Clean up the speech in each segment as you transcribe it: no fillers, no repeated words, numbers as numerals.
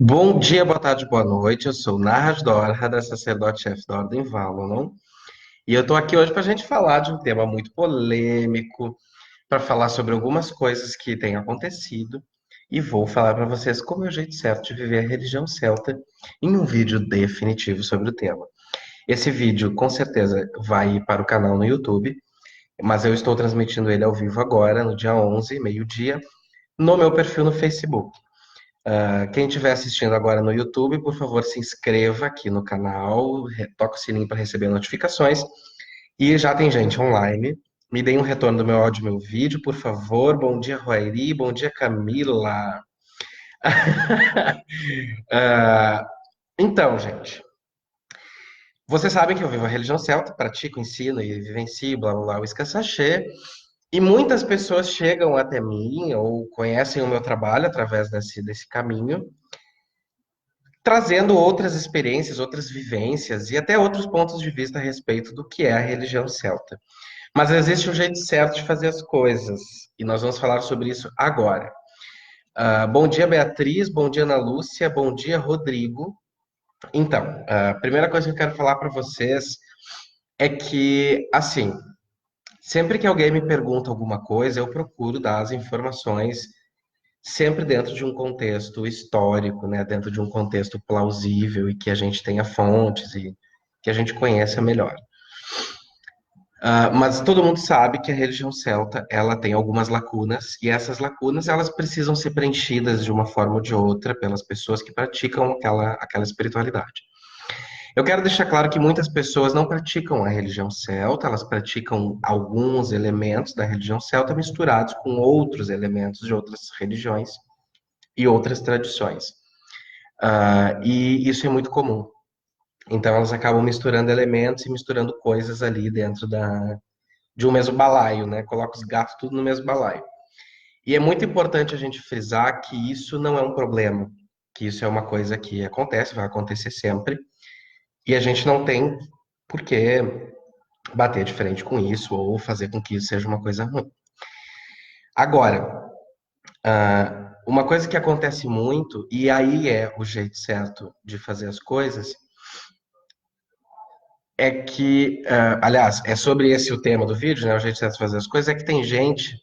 Bom dia, boa tarde, boa noite. Eu sou Narras Dorra, da sacerdote-chefe da Ordem Valon, e eu tô aqui hoje para a gente falar de um tema muito polêmico, para falar sobre algumas coisas que têm acontecido, e vou falar para vocês como é o jeito certo de viver a religião celta em um vídeo definitivo sobre o tema. Esse vídeo, com certeza, vai ir para o canal no YouTube, mas eu estou transmitindo ele ao vivo agora, no dia 11, meio-dia, no meu perfil no Facebook. Quem estiver assistindo agora no YouTube, por favor, se inscreva aqui no canal, toca o sininho para receber notificações. E já tem gente online. Me deem um retorno do meu áudio, meu vídeo, por favor. Bom dia, Roairi. Bom dia, Camila. Ah, então, gente, vocês sabem que eu vivo a religião celta, pratico, ensino e vivencio, blá blá blá, o escassachê. E muitas pessoas chegam até mim ou conhecem o meu trabalho através desse caminho, trazendo outras experiências, outras vivências e até outros pontos de vista a respeito do que é a religião celta. Mas existe um jeito certo de fazer as coisas, e nós vamos falar sobre isso agora. Bom dia, Beatriz, bom dia, Ana Lúcia, bom dia, Rodrigo. Então, a primeira coisa que eu quero falar para vocês é que, assim, sempre que alguém me pergunta alguma coisa, eu procuro dar as informações sempre dentro de um contexto histórico, né, dentro de um contexto plausível e que a gente tenha fontes e que a gente conheça melhor. Mas todo mundo sabe que a religião celta ela tem algumas lacunas e essas lacunas elas precisam ser preenchidas de uma forma ou de outra pelas pessoas que praticam aquela espiritualidade. Eu quero deixar claro que muitas pessoas não praticam a religião celta, elas praticam alguns elementos da religião celta misturados com outros elementos de outras religiões e outras tradições. E isso é muito comum. Então elas acabam misturando elementos e misturando coisas ali dentro de um mesmo balaio, né? Coloca os gatos tudo no mesmo balaio. E é muito importante a gente frisar que isso não é um problema, que isso é uma coisa que acontece, vai acontecer sempre, e a gente não tem por que bater de frente com isso ou fazer com que isso seja uma coisa ruim. Agora, uma coisa que acontece muito, e aí é o jeito certo de fazer as coisas, é que, aliás, é sobre esse o tema do vídeo, né? O jeito certo de fazer as coisas, é que tem gente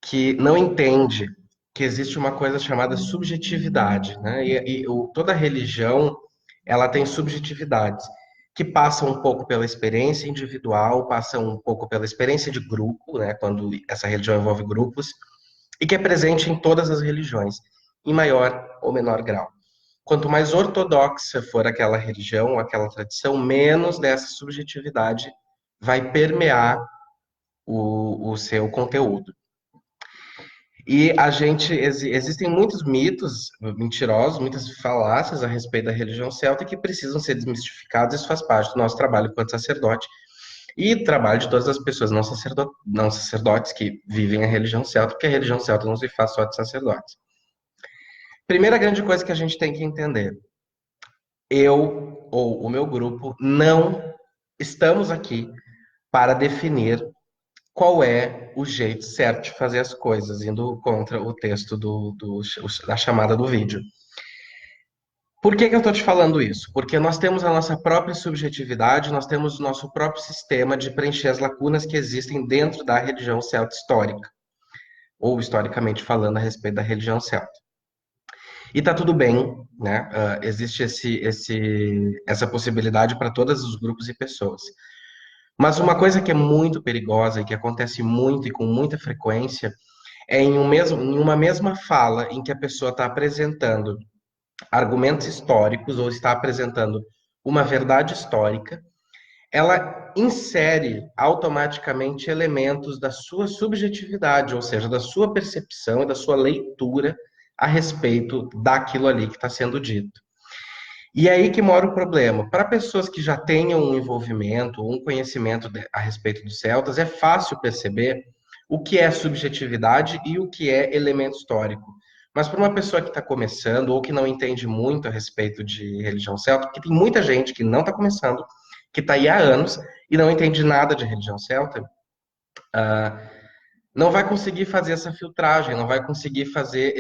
que não entende que existe uma coisa chamada subjetividade, né? Toda religião, ela tem subjetividades que passam um pouco pela experiência individual, passam um pouco pela experiência de grupo, né? Quando essa religião envolve grupos, e que é presente em todas as religiões, em maior ou menor grau. Quanto mais ortodoxa for aquela religião, aquela tradição, menos dessa subjetividade vai permear o seu conteúdo. E existem muitos mitos mentirosos, muitas falácias a respeito da religião celta que precisam ser desmistificados. Isso faz parte do nosso trabalho enquanto sacerdote e trabalho de todas as pessoas não sacerdotes que vivem a religião celta, porque a religião celta não se faz só de sacerdotes. Primeira grande coisa que a gente tem que entender: eu ou o meu grupo não estamos aqui para definir qual é o jeito certo de fazer as coisas, indo contra o texto da chamada do vídeo. Por que que eu estou te falando isso? Porque nós temos a nossa própria subjetividade, nós temos o nosso próprio sistema de preencher as lacunas que existem dentro da religião celta histórica, ou historicamente falando a respeito da religião celta. E tá tudo bem, né? Existe essa possibilidade para todos os grupos e pessoas. Mas uma coisa que é muito perigosa e que acontece muito e com muita frequência é em uma mesma fala em que a pessoa está apresentando argumentos históricos ou está apresentando uma verdade histórica, ela insere automaticamente elementos da sua subjetividade, ou seja, da sua percepção e da sua leitura a respeito daquilo ali que está sendo dito. E é aí que mora o problema. Para pessoas que já tenham um envolvimento, um conhecimento a respeito dos celtas, é fácil perceber o que é subjetividade e o que é elemento histórico. Mas para uma pessoa que está começando ou que não entende muito a respeito de religião celta, porque tem muita gente que não está começando, que está aí há anos e não entende nada de religião celta, não vai conseguir fazer essa filtragem, não vai conseguir fazer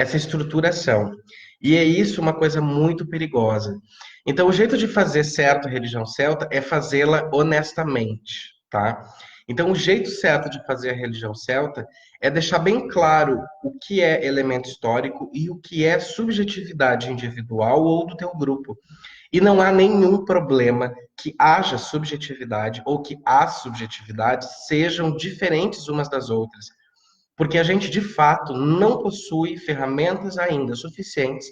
essa estruturação. E é isso uma coisa muito perigosa. Então, o jeito de fazer certo a religião celta é fazê-la honestamente, tá? Então, o jeito certo de fazer a religião celta é deixar bem claro o que é elemento histórico e o que é subjetividade individual ou do teu grupo. E não há nenhum problema que haja subjetividade ou que as subjetividades sejam diferentes umas das outras, porque a gente de fato não possui ferramentas ainda suficientes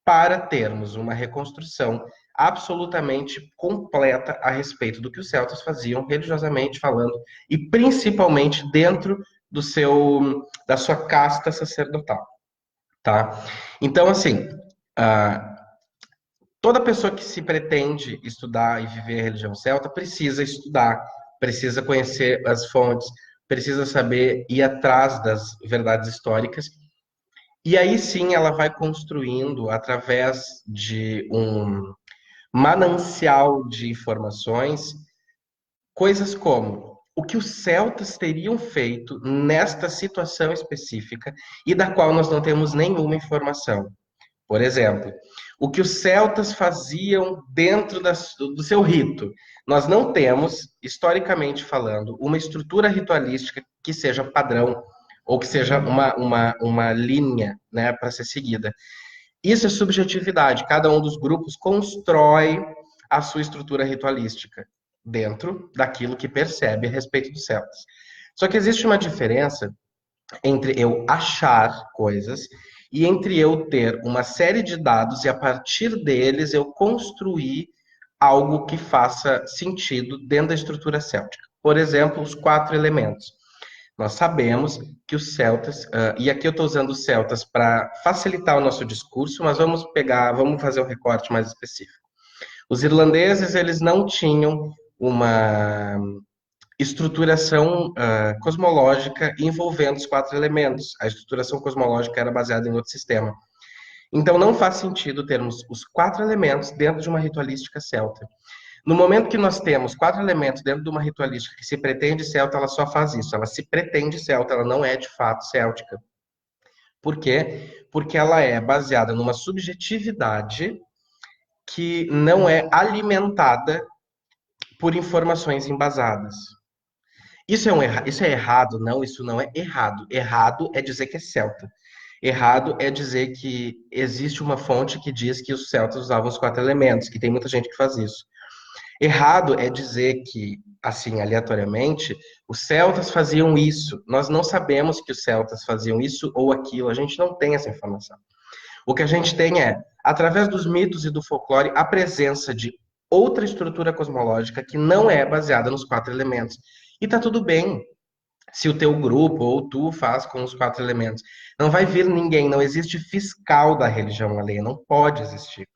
para termos uma reconstrução absolutamente completa a respeito do que os celtas faziam religiosamente falando e principalmente dentro do seu da sua casta sacerdotal, tá? Então assim, uh, toda pessoa que se pretende estudar e viver a religião celta precisa estudar, precisa conhecer as fontes, precisa saber ir atrás das verdades históricas. E aí sim ela vai construindo, através de um manancial de informações, coisas como o que os celtas teriam feito nesta situação específica e da qual nós não temos nenhuma informação. Por exemplo, o que os celtas faziam dentro do seu rito. Nós não temos, historicamente falando, uma estrutura ritualística que seja padrão ou que seja uma linha, né, para ser seguida. Isso é subjetividade. Cada um dos grupos constrói a sua estrutura ritualística dentro daquilo que percebe a respeito dos celtas. Só que existe uma diferença entre eu achar coisas e entre eu ter uma série de dados e a partir deles eu construir algo que faça sentido dentro da estrutura céltica. Por exemplo, os 4 elementos. Nós sabemos que os celtas, e aqui eu estou usando os celtas para facilitar o nosso discurso, mas vamos fazer um recorte mais específico. Os irlandeses, eles não tinham uma estruturação cosmológica envolvendo os 4 elementos. A estruturação cosmológica era baseada em outro sistema. Então não faz sentido termos os 4 elementos dentro de uma ritualística celta. No momento que nós temos 4 elementos dentro de uma ritualística que se pretende celta, ela só faz isso. Ela se pretende celta, ela não é de fato céltica. Por quê? Porque ela é baseada numa subjetividade que não é alimentada por informações embasadas. Isso é errado? Não, isso não é errado. Errado é dizer que é celta. Errado é dizer que existe uma fonte que diz que os celtas usavam os 4 elementos, que tem muita gente que faz isso. Errado é dizer que, assim, aleatoriamente, os celtas faziam isso. Nós não sabemos que os celtas faziam isso ou aquilo, a gente não tem essa informação. O que a gente tem é, através dos mitos e do folclore, a presença de outra estrutura cosmológica que não é baseada nos 4 elementos. E tá tudo bem se o teu grupo ou tu faz com os 4 elementos. Não vai vir ninguém, não existe fiscal da religião alheia, não pode existir.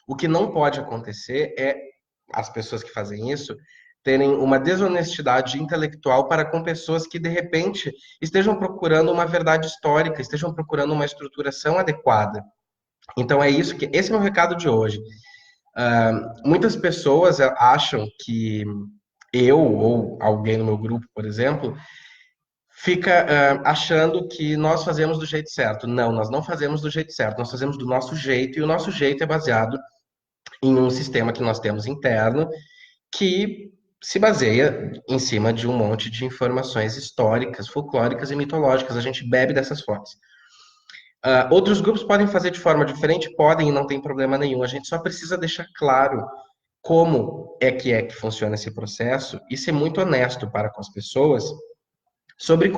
O que não pode acontecer é as pessoas que fazem isso terem uma desonestidade intelectual para com pessoas que, de repente, estejam procurando uma verdade histórica, estejam procurando uma estruturação adequada. Então, esse é o meu recado de hoje. Muitas pessoas acham que eu ou alguém no meu grupo, por exemplo, fica achando que nós fazemos do jeito certo. Não, nós não fazemos do jeito certo, nós fazemos do nosso jeito, e o nosso jeito é baseado em um sistema que nós temos interno, que se baseia em cima de um monte de informações históricas, folclóricas e mitológicas. A gente bebe dessas fontes. Outros grupos podem fazer de forma diferente? Podem e não tem problema nenhum. A gente só precisa deixar claro como é que funciona esse processo e ser muito honesto para com as pessoas sobre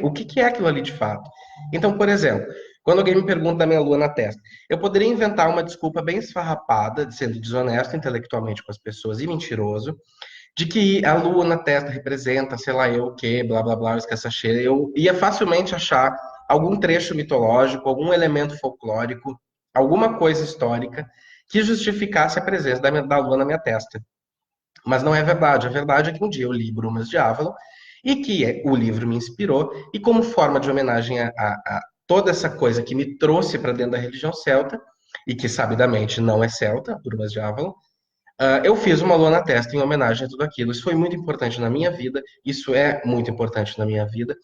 o que é aquilo ali de fato. Então, por exemplo, quando alguém me pergunta da minha lua na testa, eu poderia inventar uma desculpa bem esfarrapada, sendo desonesto intelectualmente com as pessoas e mentiroso, de que a lua na testa representa, sei lá, eu o quê, blá blá blá, esquece a cheira. Eu ia facilmente achar algum trecho mitológico, algum elemento folclórico, alguma coisa histórica que justificasse a presença da lua na minha testa. Mas não é verdade. A verdade é que um dia eu li Brumas de Avalon e que o livro me inspirou, e como forma de homenagem a toda essa coisa que me trouxe para dentro da religião celta, e que sabidamente não é celta, Brumas de Avalon, eu fiz uma lua na testa em homenagem a tudo aquilo. Isso foi muito importante na minha vida, isso é muito importante na minha vida,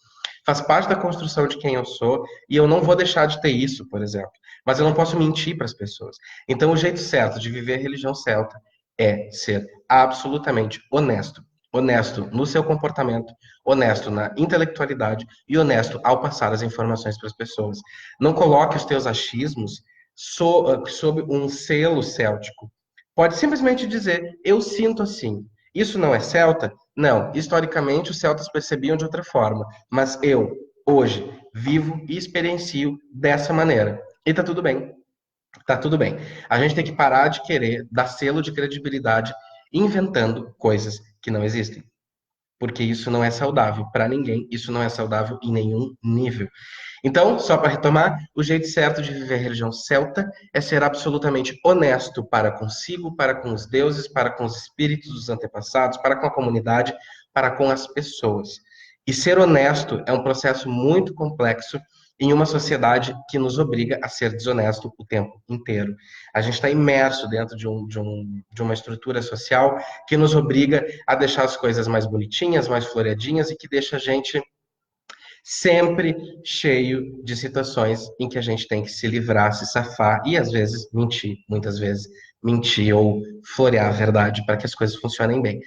Faz parte da construção de quem eu sou e eu não vou deixar de ter isso, por exemplo. Mas eu não posso mentir para as pessoas. Então, o jeito certo de viver a religião celta é ser absolutamente honesto. Honesto no seu comportamento, honesto na intelectualidade e honesto ao passar as informações para as pessoas. Não coloque os teus achismos sob um selo céltico. Pode simplesmente dizer, eu sinto assim. Isso não é celta? Não. Historicamente, os celtas percebiam de outra forma. Mas eu, hoje, vivo e experiencio dessa maneira. E tá tudo bem. Tá tudo bem. A gente tem que parar de querer dar selo de credibilidade inventando coisas que não existem. Porque isso não é saudável para ninguém, isso não é saudável em nenhum nível. Então, só para retomar, o jeito certo de viver a religião celta é ser absolutamente honesto para consigo, para com os deuses, para com os espíritos dos antepassados, para com a comunidade, para com as pessoas. E ser honesto é um processo muito complexo em uma sociedade que nos obriga a ser desonesto o tempo inteiro. A gente está imerso dentro de uma estrutura social que nos obriga a deixar as coisas mais bonitinhas, mais floreadinhas e que deixa a gente sempre cheio de situações em que a gente tem que se livrar, se safar e às vezes mentir, muitas vezes mentir ou florear a verdade para que as coisas funcionem bem.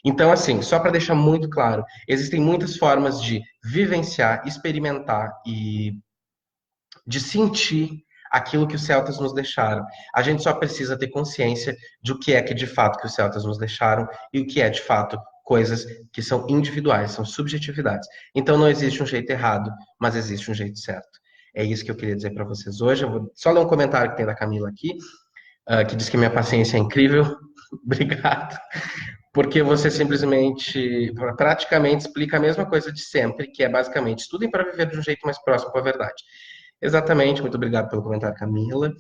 Então, assim, só para deixar muito claro, existem muitas formas de vivenciar, experimentar e de sentir aquilo que os celtas nos deixaram. A gente só precisa ter consciência de o que é que de fato que os celtas nos deixaram e o que é de fato coisas que são individuais, são subjetividades. Então não existe um jeito errado, mas existe um jeito certo. É isso que eu queria dizer para vocês hoje. Eu vou só ler um comentário que tem da Camila aqui, que diz que minha paciência é incrível. Obrigado. Porque você simplesmente, praticamente explica a mesma coisa de sempre, que é basicamente estudem para viver de um jeito mais próximo com a verdade. Exatamente, muito obrigado pelo comentário, Camila.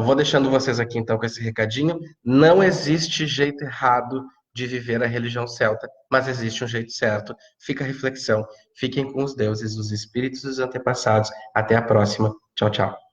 Vou deixando vocês aqui então com esse recadinho. Não existe jeito errado de viver a religião celta, mas existe um jeito certo. Fica a reflexão. Fiquem com os deuses, os espíritos dos antepassados. Até a próxima. Tchau, tchau.